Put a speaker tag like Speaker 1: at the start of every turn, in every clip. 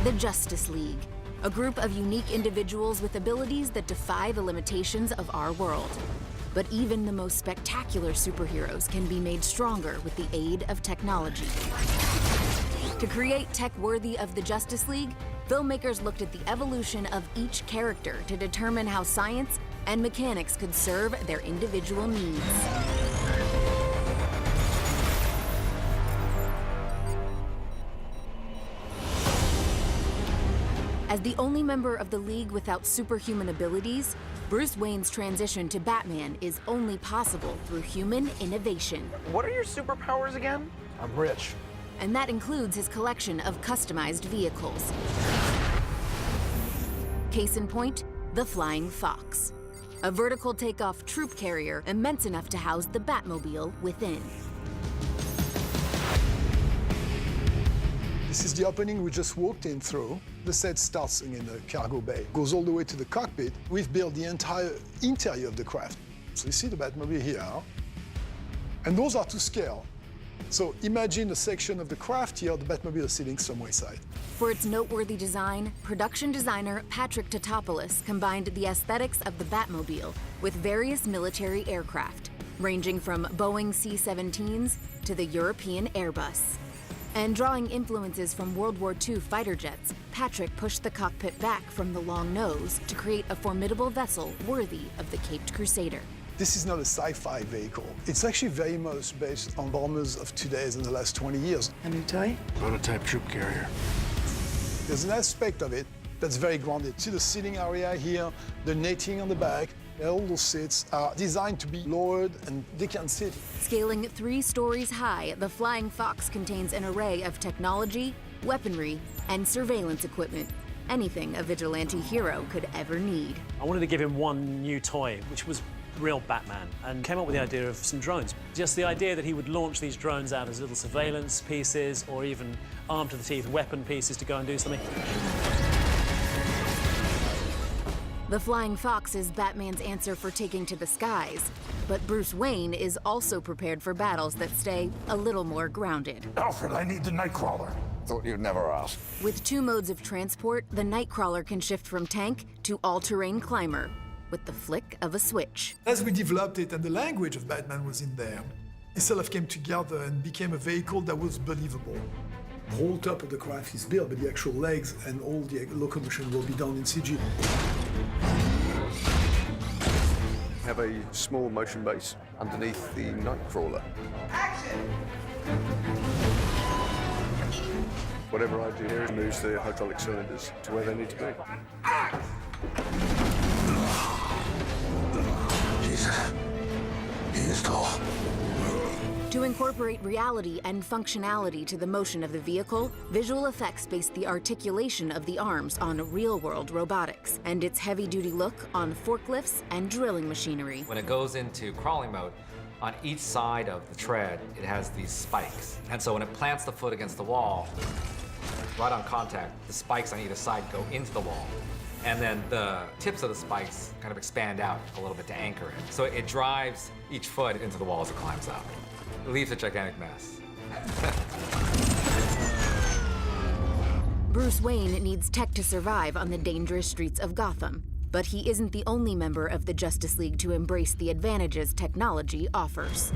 Speaker 1: The Justice League, a group of unique individuals with abilities that defy the limitations of our world. But even the most spectacular superheroes can be made stronger with the aid of technology. To create tech worthy of the Justice League, filmmakers looked at the evolution of each character to determine how science and mechanics could serve their individual needs. As the only member of the League without superhuman abilities, Bruce Wayne's transition to Batman is only possible through human innovation.
Speaker 2: What are your superpowers again?
Speaker 3: I'm rich.
Speaker 1: And that includes his collection of customized vehicles. Case in point, the Flying Fox, a vertical takeoff troop carrier immense enough to house the Batmobile within.
Speaker 3: This is the opening we just walked in through. The set starts in the cargo bay, goes all the way to the cockpit. We've built the entire interior of the craft. So you see the Batmobile here, and those are to scale. So imagine a section of the craft here, the Batmobile is sitting somewhere inside.
Speaker 1: For its noteworthy design, production designer Patrick Tatopoulos combined the aesthetics of the Batmobile with various military aircraft, ranging from Boeing C-17s to the European Airbus. And drawing influences from World War II fighter jets, Patrick pushed the cockpit back from the long nose to create a formidable vessel worthy of the Caped Crusader.
Speaker 3: This is not a sci-fi vehicle. It's actually very much based on bombers of today's in the last 20 years.
Speaker 4: Can you tell?
Speaker 5: Prototype troop carrier.
Speaker 3: There's an aspect of it that's very grounded. See the seating area here, the netting on the back. All those seats are designed to be lowered and they can sit.
Speaker 1: Scaling 3 stories high, the Flying Fox contains an array of technology, weaponry, and surveillance equipment. Anything a vigilante hero could ever need.
Speaker 6: I wanted to give him one new toy, which was real Batman, and came up with the idea of some drones. Just the idea that he would launch these drones out as little surveillance pieces or even armed to the teeth weapon pieces to go and do something.
Speaker 1: The Flying Fox is Batman's answer for taking to the skies, but Bruce Wayne is also prepared for battles that stay a little more grounded.
Speaker 5: Alfred, I need the Nightcrawler.
Speaker 7: Thought you'd never ask.
Speaker 1: With 2 modes of transport, the Nightcrawler can shift from tank to all-terrain climber with the flick of a switch.
Speaker 3: As we developed it and the language of Batman was in there, it sort of came together and became a vehicle that was believable. The whole top of the craft is built, but the actual legs and all the locomotion will be done in CG.
Speaker 8: Have a small motion base underneath the Nightcrawler.
Speaker 4: Action!
Speaker 8: Whatever I do here moves the hydraulic cylinders to where they need to be.
Speaker 5: Jesus. He is tall.
Speaker 1: To incorporate reality and functionality to the motion of the vehicle, visual effects based the articulation of the arms on real-world robotics and its heavy-duty look on forklifts and drilling machinery.
Speaker 9: When it goes into crawling mode, on each side of the tread, it has these spikes. And so when it plants the foot against the wall, right on contact, the spikes on either side go into the wall. And then the tips of the spikes kind of expand out a little bit to anchor it. So it drives each foot into the wall as it climbs up. It leaves a gigantic mess.
Speaker 1: Bruce Wayne needs tech to survive on the dangerous streets of Gotham, but he isn't the only member of the Justice League to embrace the advantages technology offers.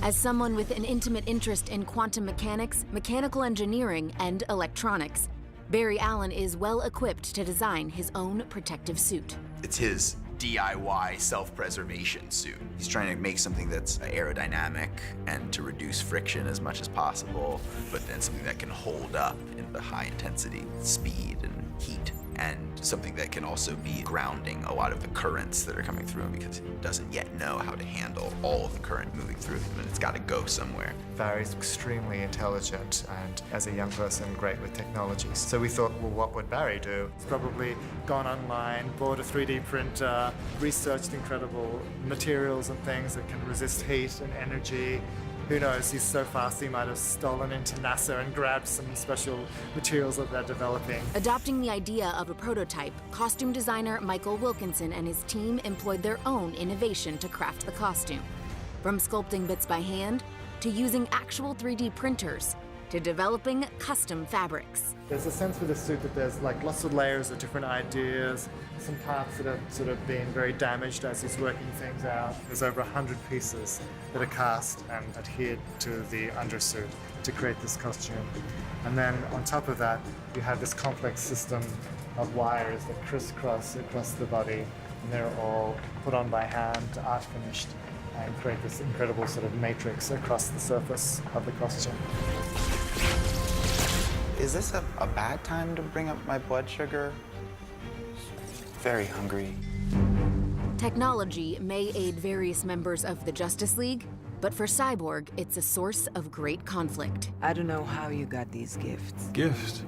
Speaker 1: As someone with an intimate interest in quantum mechanics, mechanical engineering, and electronics, Barry Allen is well equipped to design his own protective suit.
Speaker 10: It's his DIY self-preservation suit. He's trying to make something that's aerodynamic and to reduce friction as much as possible, but then something that can hold up in the high intensity speed and heat, and something that can also be grounding a lot of the currents that are coming through him because he doesn't yet know how to handle all of the current moving through him, and it's got to go somewhere.
Speaker 11: Barry's extremely intelligent and, as a young person, great with technologies. So we thought, well, what would Barry do? He's probably gone online, bought a 3D printer, researched incredible materials and things that can resist heat and energy. Who knows, he's so fast he might have stolen into NASA and grabbed some special materials that they're developing.
Speaker 1: Adopting the idea of a prototype, costume designer Michael Wilkinson and his team employed their own innovation to craft the costume. From sculpting bits by hand to using actual 3D printers, to developing custom fabrics.
Speaker 11: There's a sense with the suit that there's like lots of layers of different ideas, some parts that are sort of being very damaged as he's working things out. There's over 100 pieces that are cast and adhered to the undersuit to create this costume. And then on top of that, you have this complex system of wires that crisscross across the body, and they're all put on by hand, art finished, and create this incredible sort of matrix across the surface of the costume.
Speaker 2: Is this a bad time to bring up my blood sugar? Very hungry.
Speaker 1: Technology may aid various members of the Justice League, but for Cyborg, it's a source of great conflict.
Speaker 4: I don't know how you got these gifts.
Speaker 5: Gifts?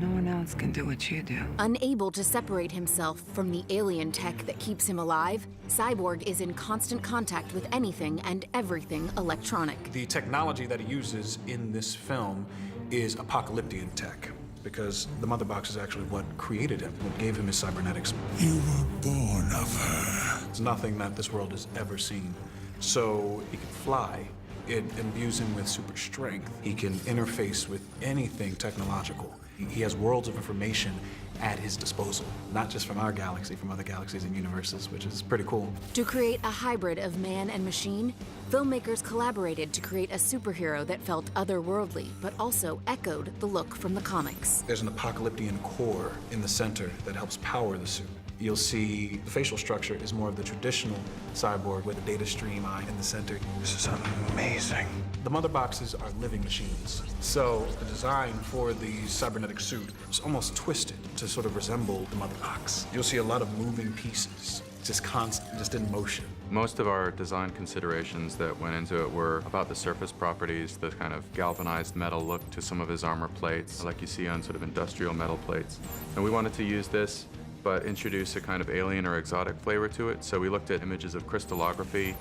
Speaker 4: No one else can do what you do.
Speaker 1: Unable to separate himself from the alien tech that keeps him alive, Cyborg is in constant contact with anything and everything electronic.
Speaker 7: The technology that he uses in this film is apocalyptic tech, because the mother box is actually what created him, what gave him his cybernetics.
Speaker 5: You were born of her.
Speaker 7: It's nothing that this world has ever seen. So he can fly. It imbues him with super strength. He can interface with anything technological. He has worlds of information at his disposal, not just from our galaxy, from other galaxies and universes, which is pretty cool.
Speaker 1: To create a hybrid of man and machine, filmmakers collaborated to create a superhero that felt otherworldly, but also echoed the look from the comics.
Speaker 7: There's an apocalyptic core in the center that helps power the suit. You'll see the facial structure is more of the traditional cyborg with a data stream eye in the center.
Speaker 5: This is amazing.
Speaker 7: The mother boxes are living machines. So the design for the cybernetic suit is almost twisted to sort of resemble the mother box. You'll see a lot of moving pieces, just constant, just in motion.
Speaker 12: Most of our design considerations that went into it were about the surface properties, the kind of galvanized metal look to some of his armor plates, like you see on sort of industrial metal plates. And we wanted to use this but introduce a kind of alien or exotic flavor to it. So we looked at images of crystallography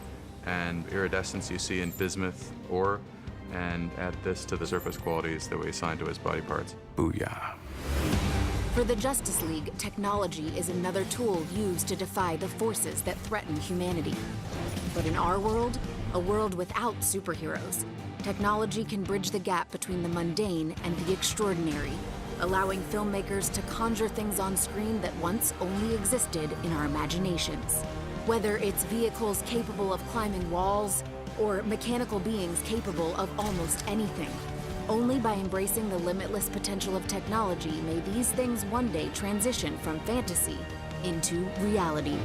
Speaker 12: and iridescence you see in bismuth ore, and add this to the surface qualities that we assigned to his body parts.
Speaker 5: Booyah.
Speaker 1: For the Justice League, technology is another tool used to defy the forces that threaten humanity. But in our world, a world without superheroes, technology can bridge the gap between the mundane and the extraordinary, allowing filmmakers to conjure things on screen that once only existed in our imaginations. Whether it's vehicles capable of climbing walls or mechanical beings capable of almost anything, only by embracing the limitless potential of technology may these things one day transition from fantasy into reality.